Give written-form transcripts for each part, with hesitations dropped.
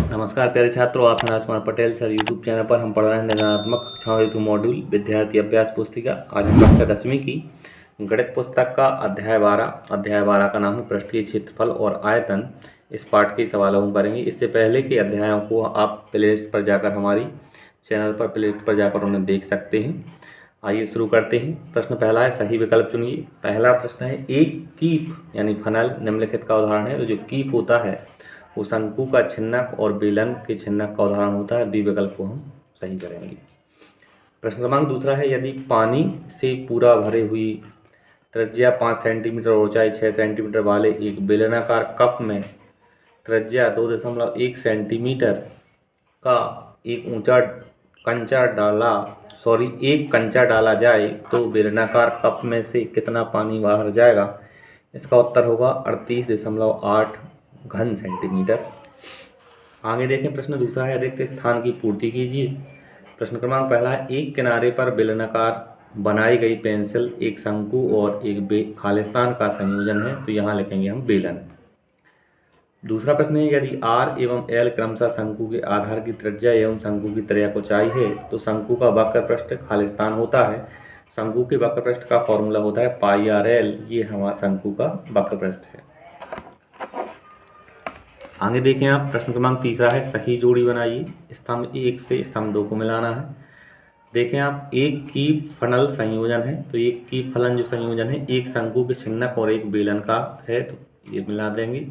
नमस्कार प्यारे छात्रों, आप हैं Rajkumar Patel sir. YouTube channel पर हम पढ़ रहे हैं निर्देशात्मक कक्षाओं हेतु मॉड्यूल विद्यार्थी अभ्यास पुस्तिका। आज हम कक्षा 10वीं की गणित पुस्तक का अध्याय 12 का नाम है पृष्ठीय क्षेत्रफल और आयतन। इस पाठ के सवालों को करेंगे। इससे पहले के अध्यायों को आप प्लेलिस्ट पर जाकर हमारी चैनल पर प्लेलिस्ट पर जाकर उन्हें देख सकते हैं। आइए शुरू करते हैं। प्रश्न पहला है, सही विकल्प चुनिए। पहला प्रश्न है, एक कीप यानी फनल निम्नलिखित का उदाहरण है। तो जो कीप होता है वो शंकु का छिन्नक और बेलन के छिन्नक का उदाहरण होता है। बी विकल्प को हम सही करेंगे। प्रश्न क्रमांक दूसरा है, यदि पानी से पूरा भरे हुई त्रिज्या 5 सेंटीमीटर और ऊंचाई 6 सेंटीमीटर वाले एक बेलनाकार कप में त्रिज्या 2.1 सेंटीमीटर का एक कंचा डाला जाए तो बेलनाकार कप में से कितना पानी बाहर जाएगा? इसका उत्तर होगा 38.8 घन सेंटीमीटर। आगे देखें, प्रश्न दूसरा है, रिक्त स्थान की पूर्ति कीजिए। प्रश्न क्रमांक पहला है, एक किनारे पर बेलनाकार बनाई गई पेंसिल एक शंकु और एक खालिस्तान का संयोजन है। तो यहाँ लिखेंगे हम बेलन। दूसरा प्रश्न है, यदि आर एवं एल क्रमशः शंकु के आधार की त्रिज्या एवं शंकु की त्रिज्या को ऊंचाई है तो शंकु का वक्र पृष्ठ खालिस्तान होता है। शंकु के वक्र पृष्ठ का फॉर्मूला होता है पाई आर एल। ये हमारा शंकु का वक्र पृष्ठ है। आगे देखें आप, प्रश्न क्रमांक तीसरा है, सही जोड़ी बनाइए। स्तंभ 1 से स्तंभ 2 को मिलाना है। देखें आप, एक की फनल संयोजन है। तो एक की फलन जो संयोजन है एक शंकु के छिन्नक और एक बेलन का है, तो ये मिला देंगे।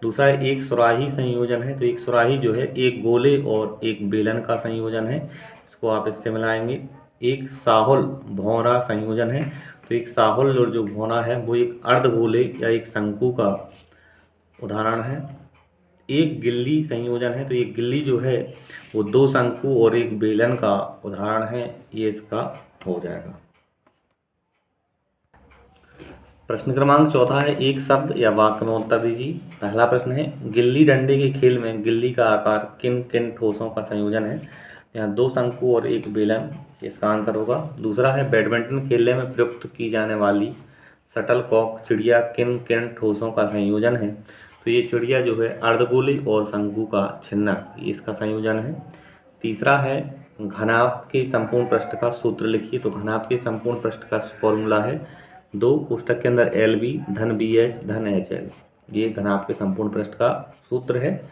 दूसरा है, एक सुराही संयोजन है। तो एक सुराही जो है एक गोले और एक बेलन का संयोजन है, इसको आप इससे मिलाएंगे। एक साहुल भौरा संयोजन है। तो एक साहुल और जो भौरा है वो एक अर्धगोले या एक शंकु का उदाहरण है। एक गिल्ली संयोजन है। तो एक गिल्ली जो है वो दो शंकु और एक बेलन का उदाहरण है। ये इसका हो जाएगा। प्रश्न क्रमांक चौथा है, एक शब्द या वाक्य में उत्तर दीजिए। पहला प्रश्न है, गिल्ली डंडे के खेल में गिल्ली का आकार किन किन ठोसों का संयोजन है? यहाँ दो शंकु और एक बेलन, इसका आंसर होगा। दूसरा है, बैडमिंटन खेलने में प्रयुक्त की जाने वाली शटलकॉक चिड़िया किन किन ठोसों का संयोजन है? तो ये चिड़िया जो है अर्धगोले और शंकु का छिन्नक, इसका संयोजन है। तीसरा है, घनाभ के संपूर्ण पृष्ठ का सूत्र लिखिए। तो घनाभ के संपूर्ण पृष्ठ का फॉर्मूला है 2 कोष्ठक के अंदर LB धन BH धन HL। ये घनाभ के संपूर्ण पृष्ठ का सूत्र है।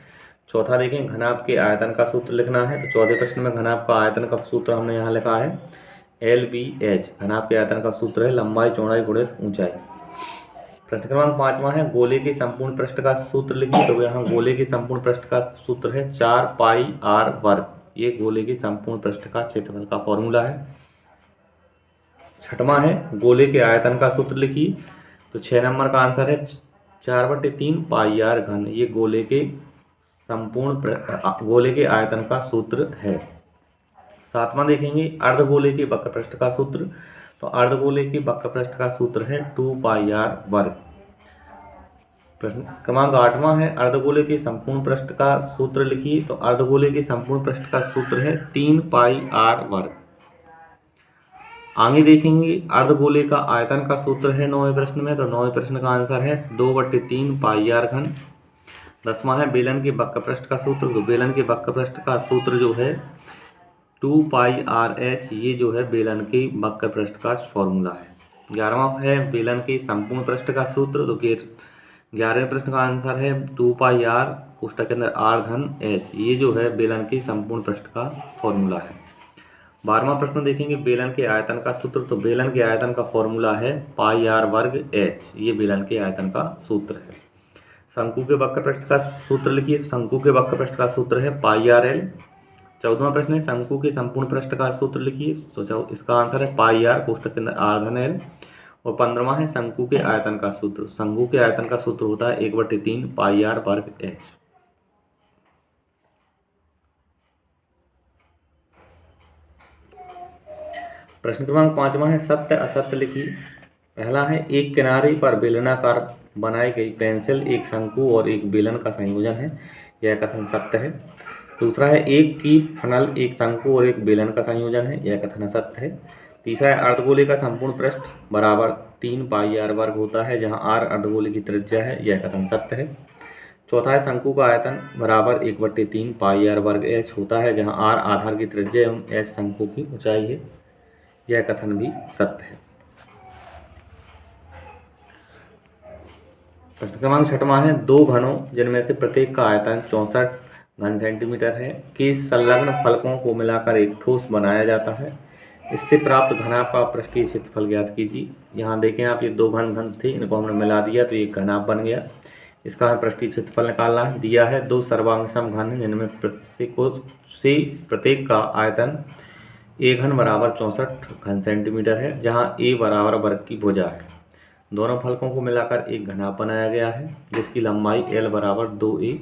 चौथा देखें, घनाभ के आयतन का सूत्र लिखना है। तो चौथे प्रश्न में घनाभ का आयतन का सूत्र हमने यहाँ लिखा है LBH। घनाभ के आयतन का सूत्र है लंबाई चौड़ाई गुणित ऊंचाई। प्रश्न क्रमांक 5वां है, गोले के संपूर्ण पृष्ठ का सूत्र लिखिए। तो यहाँ गोले के संपूर्ण पृष्ठ का सूत्र है 4 पाई r वर्ग। ये गोले के संपूर्ण पृष्ठ का क्षेत्रफल का फॉर्मूला है। छठवां है, गोले के आयतन का सूत्र लिखिए। तो 6 नंबर का आंसर है 4/3 पाई r घन। ये गोले के आयतन का सूत्र है। सातवां देखेंगे, अर्धगोले के वक्र पृष्ठ का सूत्र। तो अर्धगोले के वक्र पृष्ठ का सूत्र है 2 पाई r वर्ग। प्रश्न क्रमांक 8वां है, अर्धगोले के संपूर्ण पृष्ठ का सूत्र लिखिए। तो अर्धगोले के संपूर्ण पृष्ठ का सूत्र है 3 पाई r वर्ग। आगे देखेंगे, अर्धगोले का आयतन का सूत्र है 9वें प्रश्न में। तो 9वें प्रश्न का आंसर है 2/3 पाई r घन। 10वां है, बेलन के वक्र पृष्ठ का सूत्र। तो बेलन के वक्र पृष्ठ का सूत्र जो है 2 पाई RH। ये जो है बेलन के वक्र पृष्ठ का फॉर्मूला है। 11वां है, बेलन के संपूर्ण पृष्ठ का सूत्र। तो 11वें प्रश्न का आंसर है 2 पाई r कोष्ठक के अंदर r धन h। ये जो है बेलन के संपूर्ण पृष्ठ का फॉर्मूला है। 12वां प्रश्न देखेंगे, बेलन के आयतन का सूत्र। तो बेलन के आयतन का फॉर्मूला है पाई r वर्ग h। ये बेलन के आयतन का सूत्र है। शंकु के वक्र पृष्ठ का सूत्र लिखिए। शंकु के वक्र पृष्ठ का सूत्र है पाई r l। 14वां प्रश्न है, शंकु के संपूर्ण पृष्ठ का सूत्र लिखिए। तो इसका आंसर है पाई r कोष्ठक के अंदर r धन l। और 15वां है, शंकु के आयतन का सूत्र। शंकु के आयतन का सूत्र होता है 1/3 पाई r वर्ग h। प्रश्न क्रमांक 5वां है, सत्य असत्य लिखिए। पहला है, एक किनारे पर बेलनाकार बनाई गई पेंसिल एक शंकु और एक बेलन का संयोजन है। यह कथन सत्य है। दूसरा है, एक की फनल एक शंकु और एक बेलन का संयोजन है। यह कथन असत्य है। तीसरा है, अर्धगोले का संपूर्ण पृष्ठ बराबर 3 पाई r वर्ग होता है, जहां r अर्धगोले की त्रिज्या है। यह कथन सत्य है। चौथा है शंकु का आयतन बराबर 1/3 पाई आर वर्ग एच होता है, जहां आर आधार की त्रिज्या एवं एच शंकु की ऊंचाई है। यह कथन भी सत्य है। प्रश्न क्रमांक 6वां है, दो घनों जिनमें से प्रत्येक का आयतन 64 घन सेंटीमीटर है के संलग्न फलकों को मिलाकर एक ठोस बनाया जाता है। इससे प्राप्त घनाभ का पृष्ठीय क्षेत्रफल ज्ञात कीजिए। यहाँ देखें आप, ये दो घन थे, इनको हमने मिला दिया तो एक घनाभ बन गया। इसका हमें पृष्ठीय क्षेत्रफल निकालना है। दिया है दो सर्वांग सम घन है जिनमें प्रत्येक का आयतन ए घन बराबर 64 घन सेंटीमीटर है, जहाँ ए बराबर वर्ग की भुजा है। दोनों फलकों को मिलाकर एक घनाभ बनाया गया है जिसकी लंबाई L बराबर 2a,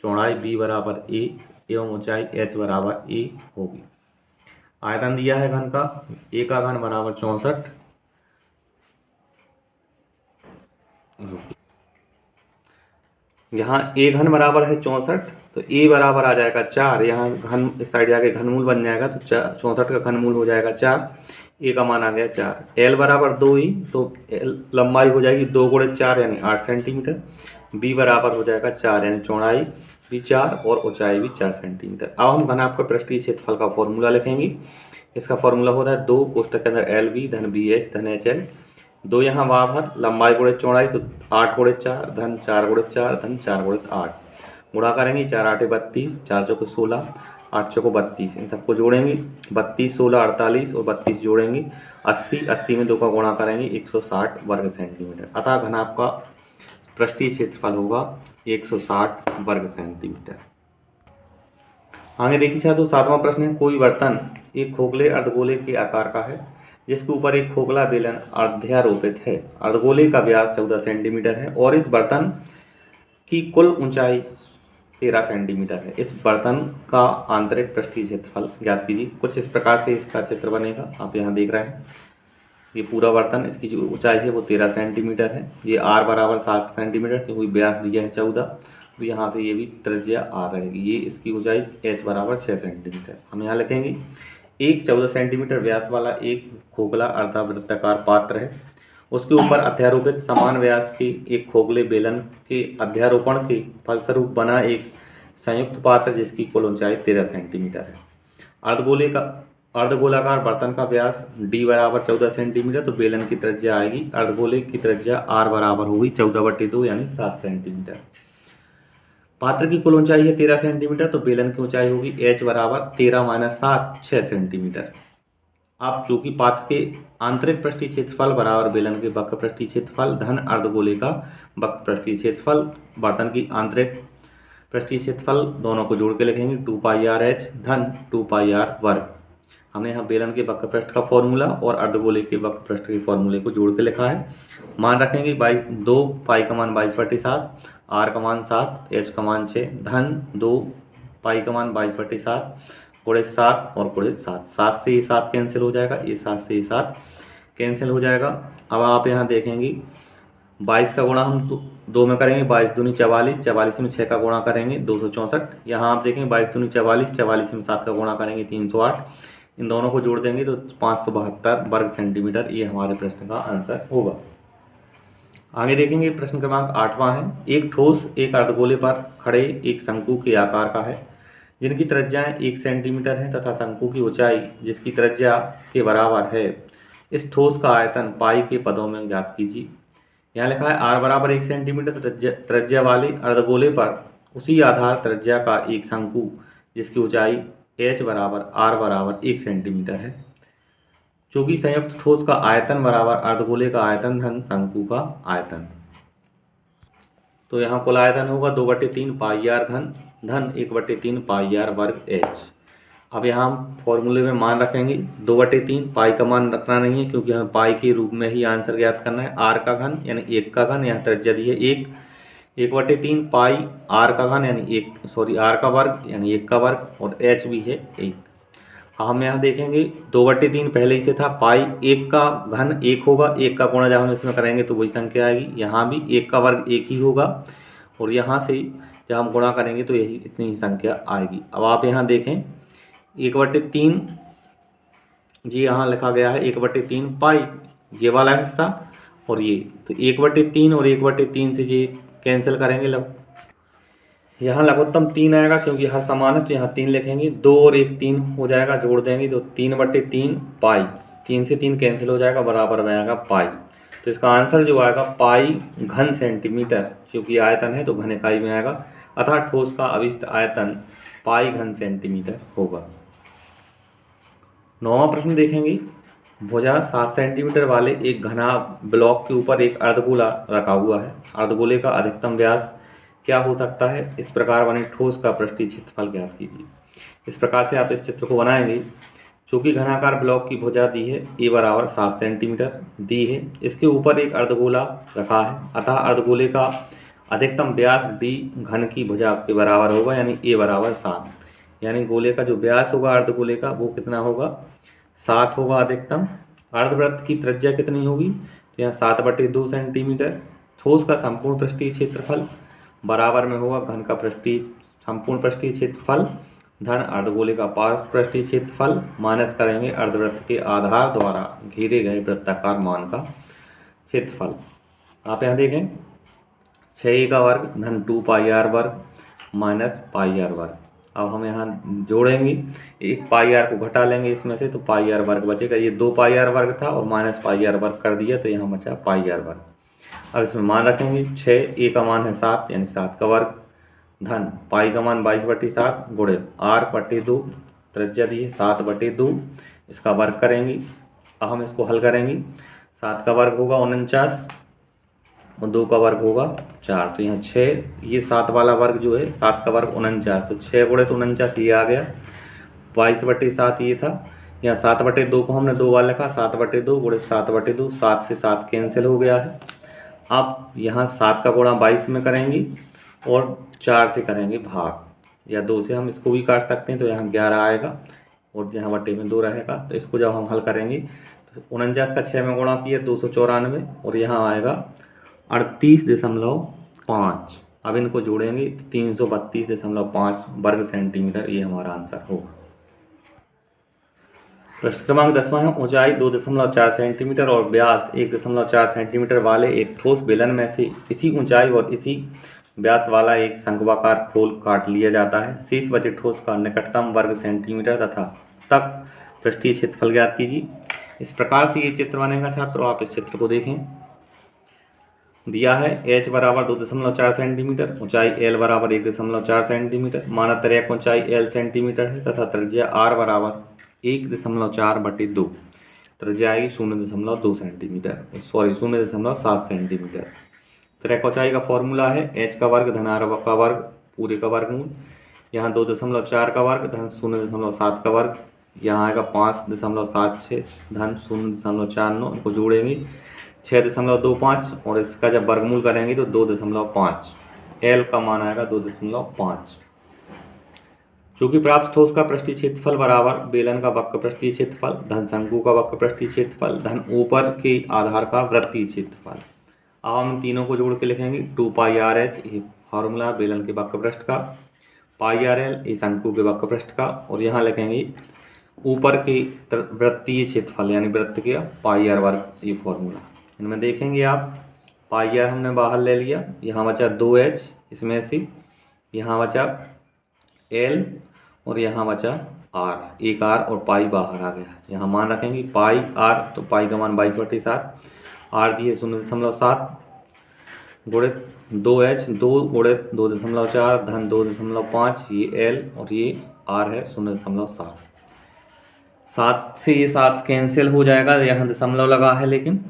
चौड़ाई b बराबर a एवं ऊंचाई h बराबर a होगी। आयतन दिया है घन का, ए का घन बराबर 64, यहाँ ए घन बराबर है 64 तो ए बराबर आ जाएगा 4। यहाँ घन इस साइड जाके घनमूल बन जाएगा तो 64 का घनमूल हो जाएगा 4। ए का मान आ गया 4। एल बराबर 2 ही तो लंबाई हो जाएगी 2 गुणे 4 यानी 8 सेंटीमीटर। बी बराबर हो जाएगा 4 यानी चौड़ाई भी 4 और ऊंचाई भी 4 सेंटीमीटर। अब हम घनाभ का पृष्ठीय क्षेत्रफल का फॉर्मूला लिखेंगे। इसका फॉर्मूला होता है 2 कोष्ठक के अंदर एल बी धन बी एच धन एच एल। 2 यहाँ बराबर लंबाई गुणे चौड़ाई तो 8 गुणे 4 धन 4 गुणे 4 धन 4 गुणे 8। गुणा करेंगे 4 8 32, 4 चौको 16, 8 चौको 32। इन सबको जोड़ेंगे 32 16 48 और 32 जोड़ेंगे 80। 80 में 2 का गुणा करेंगे 160 वर्ग सेंटीमीटर। अतः घनाभ का पृष्ठीय क्षेत्रफल होगा 160 वर्ग सेंटीमीटर। आगे देखिए साथियों, 7वां प्रश्न है, कोई बर्तन एक खोखले अर्धगोले के आकार का है जिसके ऊपर एक खोखला बेलन अध्यारोपित है। अर्धगोले का व्यास 14 सेंटीमीटर है और इस बर्तन की कुल ऊंचाई 13 सेंटीमीटर है। इस बर्तन का आंतरिक पृष्ठीय क्षेत्रफल ज्ञात कीजिए। कुछ इस प्रकार से इसका चित्र बनेगा, आप यहाँ देख रहे हैं। ये पूरा बर्तन, इसकी जो ऊंचाई है वो 13 सेंटीमीटर है। ये आर बराबर 60 सेंटीमीटर, क्योंकि व्यास दिया है 14, तो यहाँ से ये भी त्रिज्या आर रहेगी। ये इसकी ऊंचाई एच बराबर 6 सेंटीमीटर। हम यहाँ लिखेंगे एक 14 सेंटीमीटर व्यास वाला एक खोखला अर्धवृत्ताकार पात्र है, उसके ऊपर अध्यारोपित समान व्यास के एक खोखले बेलन के अध्यारोपण के फलस्वरूप बना एक संयुक्त पात्र जिसकी कुल ऊंचाई 13 सेंटीमीटर है। अर्धगोलाकार बर्तन का व्यास d बराबर 14 सेंटीमीटर, तो बेलन की त्रिज्या आएगी, अर्धगोले की त्रिज्या r बराबर होगी 14/2 यानी 7 सेंटीमीटर। पात्र की कुल ऊंचाई है 13 सेंटीमीटर, तो बेलन की ऊंचाई होगी h बराबर 13 - 7 6 सेंटीमीटर। अब चूंकि पात्र के आंतरिक पृष्ठीय क्षेत्रफल बराबर बेलन के वक्र पृष्ठीय क्षेत्रफल धन अर्धगोले का वक्र पृष्ठीय क्षेत्रफल, बर्तन की आंतरिक पृष्ठीय क्षेत्रफल दोनों को जोड़ के लिखेंगे 2 पाई आर एच धन 2 पाई आर वर्ग। हमने यहाँ बेलन के वक्र पृष्ठ का फॉर्मूला और अर्धगोले के वक्र पृष्ठ के फॉर्मूले को जोड़ के लिखा है। मान रखेंगे 2 पाई का मान 22/7, आर का मान 7, एच का मान 6 धन 2 पाई का मान 22/7 गुणे 7 और गुणे 7। 7 से ये 7 कैंसिल हो जाएगा, ये 7 से ये 7 कैंसिल हो जाएगा। अब आप यहाँ देखेंगे 22 का गुणा हम 2 में करेंगे, 22 दूनी 44, 44 में 6 का गुणा करेंगे 264। यहाँ आप देखेंगे 22 दूनी 44, 44 में 7 का गुणा करेंगे 308। इन दोनों को जोड़ देंगे तो 572 वर्ग सेंटीमीटर ये हमारे प्रश्न का आंसर होगा। आगे देखेंगे प्रश्न क्रमांक 8वां है, एक ठोस एक अर्धगोले पर खड़े एक शंकु के आकार का है जिनकी त्रिज्याएं 1 सेंटीमीटर है तथा शंकु की ऊंचाई जिसकी त्रिज्या के बराबर है। इस ठोस का आयतन पाई के पदों में ज्ञात कीजिए। यहाँ लिखा है r बराबर 1 सेंटीमीटर त्रिज्या वाले अर्धगोले पर उसी आधार त्रिज्या का एक शंकु जिसकी ऊंचाई h बराबर r बराबर 1 सेंटीमीटर है। चूंकि संयुक्त ठोस का आयतन बराबर अर्धगोले का आयतन धन शंकु का आयतन, तो यहाँ कुल आयतन होगा 2/3 पाई आर घन धन 1/3 पाई आर वर्ग h। अब यहाँ हम फॉर्मूले में मान रखेंगे 2/3, पाई का मान रखना नहीं है क्योंकि हमें पाई के रूप में ही आंसर ज्ञात करना है। r का घन यानी 1 का घन, यहाँ त्रिज्या दी है 1, 1/3 पाई r का घन यानी r का वर्ग यानी 1 का वर्ग और h भी है 1। हम यहाँ देखेंगे 2/3 पहले ही से था, पाई 1 का घन 1 होगा, 1 का गुणा जब हम इसमें करेंगे तो वही संख्या आएगी। यहाँ भी 1 का वर्ग 1 ही होगा और यहाँ से जब हम गुणा करेंगे तो यही इतनी ही संख्या आएगी। अब आप यहाँ देखें 1/3 जी यहाँ लिखा गया है 1/3 पाई ये वाला हिस्सा और ये, तो 1/3 और 1/3 से ये कैंसिल करेंगे यहाँ लघुत्तम 3 आएगा क्योंकि हर समान है, तो यहाँ 3 लिखेंगे। 2 और 1 3 हो जाएगा, जोड़ देंगे तो 3/3 पाई। 3 से 3 कैंसिल हो जाएगा, बराबर में आएगा पाई। तो इसका आंसर जो आएगा पाई घन सेंटीमीटर, क्योंकि आयतन है तो घन इकाई में आएगा, अतः ठोस का अभिष्ट आयतन पाई घन सेंटीमीटर होगा। 9वां प्रश्न देखेंगे। भुजा 7 सेंटीमीटर वाले एक घना ब्लॉक के ऊपर एक अर्धगोला रखा हुआ है। अर्धगोले का अधिकतम व्यास क्या हो सकता है? इस प्रकार बने ठोस का पृष्ठीय क्षेत्रफल ज्ञात कीजिए। इस प्रकार से आप इस चित्र को बनाएंगे। चूंकि घनाकार ब्लॉक की भुजा दी है ए बराबर 7 सेंटीमीटर दी है, इसके ऊपर एक अर्धगोला रखा है, अतः अर्धगोले का अधिकतम व्यास डी घन की भुजा के बराबर होगा, यानी ए बराबर 7। यानी गोले का जो व्यास होगा अर्धगोले का वो कितना होगा? 7 होगा अधिकतम। अर्धवृत्त की त्रिज्या कितनी होगी? तो यहाँ 7/2 सेंटीमीटर। ठोस का संपूर्ण पृष्ठीय क्षेत्रफल बराबर में होगा घन का संपूर्ण पृष्ठीय क्षेत्रफल धन अर्धगोले का पार्श्व पृष्ठीय क्षेत्रफल, माइनस करेंगे अर्धवृत्त के आधार द्वारा घेरे गए वृत्ताकार मान का क्षेत्रफल। आप यहाँ देखें 6a का वर्ग धन 2πr वर्ग माइनस πr वर्ग। अब हम यहाँ जोड़ेंगे, एक πr को घटा लेंगे इसमें से, तो πr वर्ग बचेगा। ये 2πr वर्ग था और माइनस πr वर्ग कर दिया, तो यहाँ बचा πr वर्ग। अब इसमें मान रखेंगे 6a का मान है 7, यानी 7 का वर्ग धन पाई का मान 22/7 गुणे r/2, त्रिज्या दी है 7/2, इसका वर्ग करेंगे। अब हम इसको हल करेंगे। 7 का वर्ग होगा 49 और 2 का वर्ग होगा 4, तो यहाँ 6, ये 7 वाला वर्ग जो है 7 का वर्ग 49, तो 6 गुणे तो 49 ये आ गया। 22/7 ये था, यहाँ 7/2 को हमने 2 बार लिखा, 7/2 गुणे 7/2, 7 से 7 कैंसिल हो गया है। आप यहाँ 7 का गुणा 22 में करेंगे और 4 से करेंगे भाग, या 2 से हम इसको भी काट सकते हैं, तो यहाँ 11 आएगा और यहाँ बटे में 2 रहेगा। तो इसको जब हम हल करेंगे तो 49 का 6 में गुणा किया 294 और यहाँ आएगा 38.5। अब इनको जोड़ेंगे तो 332.5 वर्ग सेंटीमीटर, ये हमारा आंसर होगा। प्रश्न क्रमांक 10वां है। ऊंचाई 2.4 सेंटीमीटर और व्यास 1.4 सेंटीमीटर वाले एक ठोस बेलन में से इसी ऊंचाई और इसी व्यास वाला एक शंक्वाकार खोल काट लिया जाता है। शेष बचे ठोस का निकटतम वर्ग सेंटीमीटर तथा तक पृष्ठीय क्षेत्रफल ज्ञात कीजिए। इस प्रकार से ये चित्र बनेगा छात्रों, आप इस चित्र को देखें। दिया है h बराबर 2.4 सेंटीमीटर, ऊंचाई l बराबर 1.4 सेंटीमीटर, माना तरेक ऊंचाई l सेंटीमीटर है तथा त्रिज्या r बराबर 1.4/2, त्रिज्या आएगी 0.2 सेंटीमीटर, सॉरी 0.7 सेंटीमीटर। त्रिक ऊंचाई का फॉर्मूला है h का वर्ग धन r का वर्ग पूरे का वर्गमूल, यहाँ 2.4 का वर्ग धन 0.7 का वर्ग, यहाँ आएगा 5.76 धन 0.49, इनको जोड़ेंगे 6.25 और इसका जब वर्गमूल करेंगे तो 2.5, l का मान आएगा 2.5। चूंकि प्राप्त ठोस का पृष्ठीय क्षेत्रफल बराबर बेलन का वक्र पृष्ठीय क्षेत्रफल धन शंकु का वक्र पृष्ठीय क्षेत्रफल धन ऊपर के आधार का वृत्तीय क्षेत्रफल। अब हम तीनों को जोड़ के लिखेंगे 2πrh, ये फार्मूला बेलन के वक्र पृष्ठ का, πrl ये शंकु के वक्र पृष्ठ का, और यहाँ लिखेंगे ऊपर के वृत्तीय क्षेत्रफल यानी वृत्त के πr वर्ग, ये फॉर्मूला। इनमें देखेंगे आप πr हमने बाहर ले लिया, यहाँ बचा 2h इसमें से, यहाँ बचा l और यहाँ बचा r, एक r और पाई बाहर आ गया। यहाँ मान रखेंगे पाई r, तो पाई का मान 22/7, r दिए 0.7 गुणे 2h, 2 गुणे 2.4 धन 2.5, ये l और ये r है 0.7। 7 से ये 7 कैंसिल हो जाएगा, यहाँ दशमलव लगा है, लेकिन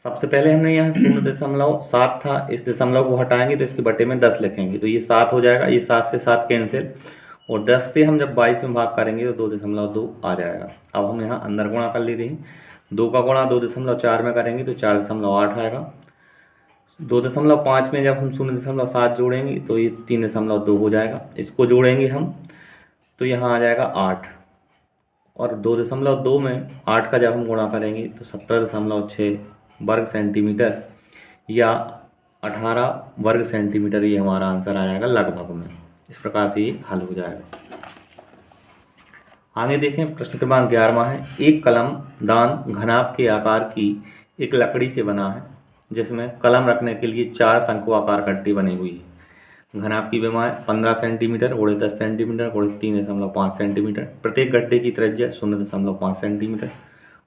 सबसे पहले हमने यहाँ 0.7 था, इस दशमलव को हटाएंगे तो इसके बटे में 10 लिखेंगे, तो ये 7 हो जाएगा। ये 7 से 7 कैंसिल, और 10 से हम जब 22 में भाग करेंगे तो 2.2 आ जाएगा। अब हम यहाँ अंदर गुणा कर लेते हैं, 2 का गुणा 2.4 में करेंगे तो 4.8 आएगा। 2.5 में जब हम 0.7 जोड़ेंगे तो ये 3.2 हो जाएगा। इसको जोड़ेंगे हम तो यहाँ आ जाएगा 8, और 2.2 में 8 का जब हम गुणा करेंगे तो 17.6 वर्ग सेंटीमीटर या 18 वर्ग सेंटीमीटर, ये हमारा आंसर आ जाएगा लगभग में। इस प्रकार से ये हल हो जाएगा। आगे देखें, प्रश्न क्रमांक 11वां है। एक कलम दान घनाभ के आकार की एक लकड़ी से बना है। जिसमें कलम रखने के लिए 4 शंकुआकार गड्ढे बनी हुई है। घनाभ की विमाएँ 15 सेंटीमीटर × 10 सेंटीमीटर × 3.5 सेंटीमीटर। प्रत्येक गड्ढे की त्रिज्या 0.5 सेंटीमीटर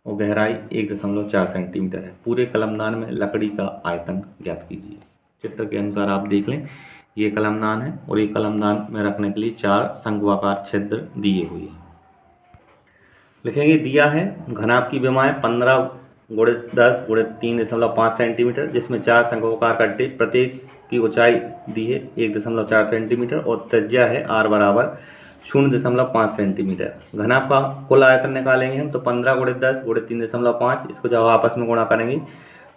और गहराई 1.4 सेंटीमीटर है। पूरे कलमदान में लकड़ी का आयतन ज्ञात कीजिए। चित्र के अनुसार आप देख लें, ये कलमदान है और ये कलमदान में रखने के लिए 4 शंकुआकार छिद्र दिए हुए हैं। लिखेंगे दिया है घनाभ की विमाएँ 15 × 10 × 3.5 सेंटीमीटर, जिसमें 4 शंकुआकार गड्ढे, प्रत्येक की ऊंचाई दी है 1.4 सेंटीमीटर और त्रिज्या है r बराबर 0.5 सेंटीमीटर। घनाभ का कुल आयतन निकालेंगे हम तो 15 × 10 × 3.5, इसको जब आपस में गुणा करेंगे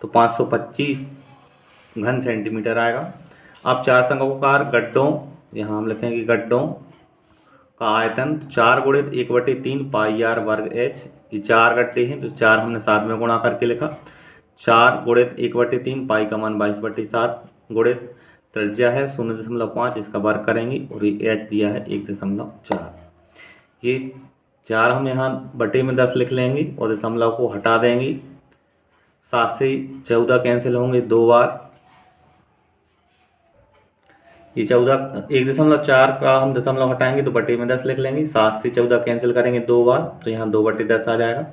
तो 525 घन सेंटीमीटर आएगा। अब 4 शंकुआकार गड्ढों, यहाँ हम लिखेंगे गड्ढों का आयतन 4 × 1/3 πr वर्ग h। ये 4 गड्ढे हैं तो 4 हमने साथ में गुणा करके लिखा। 4 × 1/3 पाई का मान 22/7 गुणित त्रिज्या है 0.5, इसका वर्ग करेंगे और ये h दिया है 1.4। ये 4 हम यहाँ बटे में 10 लिख लेंगे और दशमलव को हटा देंगे। 7 से 14 कैंसिल होंगे 2 बार। ये 14 1.4 का हम दशमलव हटाएंगे तो बटे में 10 लिख लेंगे। 7 से 14 कैंसिल करेंगे 2 बार तो यहाँ 2/10 आ जाएगा।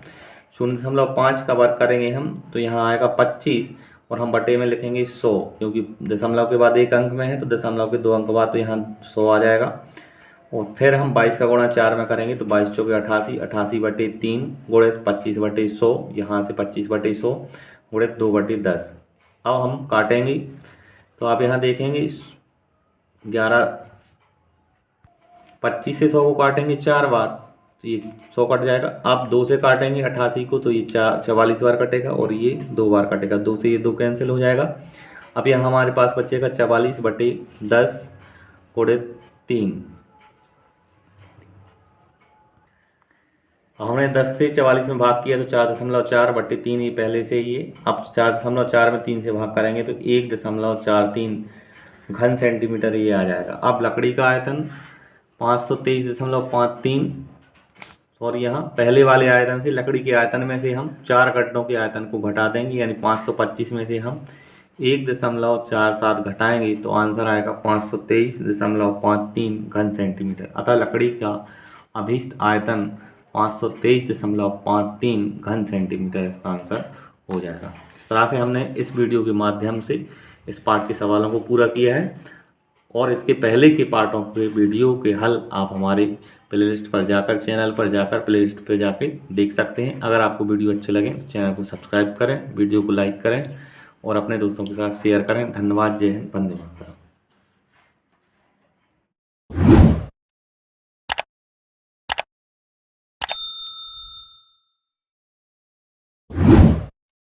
0.5 का वर्ग करेंगे हम तो यहाँ आएगा 25 और हम बटे में लिखेंगे 100, क्योंकि दशमलव के बाद 1 अंक में है तो दशमलव के 2 अंक बाद तो यहाँ 100 आ जाएगा। और फिर हम 22 का गुणा 4 में करेंगे तो 22 × 4 = 88, 88/3 गुणित 25/100, यहाँ से 25/100 गुणित 2/10। अब हम काटेंगे तो आप यहाँ देखेंगे 25 से 100 को काटेंगे 4 बार तो ये 100 कट जाएगा। आप 2 से काटेंगे 88 को तो ये 44 बार कटेगा और ये 2 बार कटेगा। 2 से ये 2 कैंसिल हो जाएगा। अब यहाँ हमारे पास बचेगा 44/10 गुणित 3। हमने 10 से 44 में भाग किया तो 4.4/3 ये पहले से ही है। अब 4.4 में 3 से भाग करेंगे तो 1.43 घन सेंटीमीटर ये आ जाएगा। अब लकड़ी का आयतन 523.53 और यहाँ पहले वाले आयतन से लकड़ी के आयतन में से हम 4 गड्ढों के आयतन को घटा देंगे, यानी 525 में से हम 1.47 घटाएंगे तो आंसर आएगा 523.53 घन सेंटीमीटर। अतः लकड़ी का अभीष्ट आयतन 523.53 घन सेंटीमीटर इसका आंसर हो जाएगा। इस तरह से हमने इस वीडियो के माध्यम से इस पाठ के सवालों को पूरा किया है और इसके पहले के पार्टों के वीडियो के हल आप हमारे प्लेलिस्ट पर जाकर, चैनल पर जाकर प्लेलिस्ट पर जाकर देख सकते हैं। अगर आपको वीडियो अच्छे लगे तो चैनल को सब्सक्राइब करें, वीडियो को लाइक करें और अपने दोस्तों के साथ शेयर करें। धन्यवाद। जय हिंद, वंदे मातरम।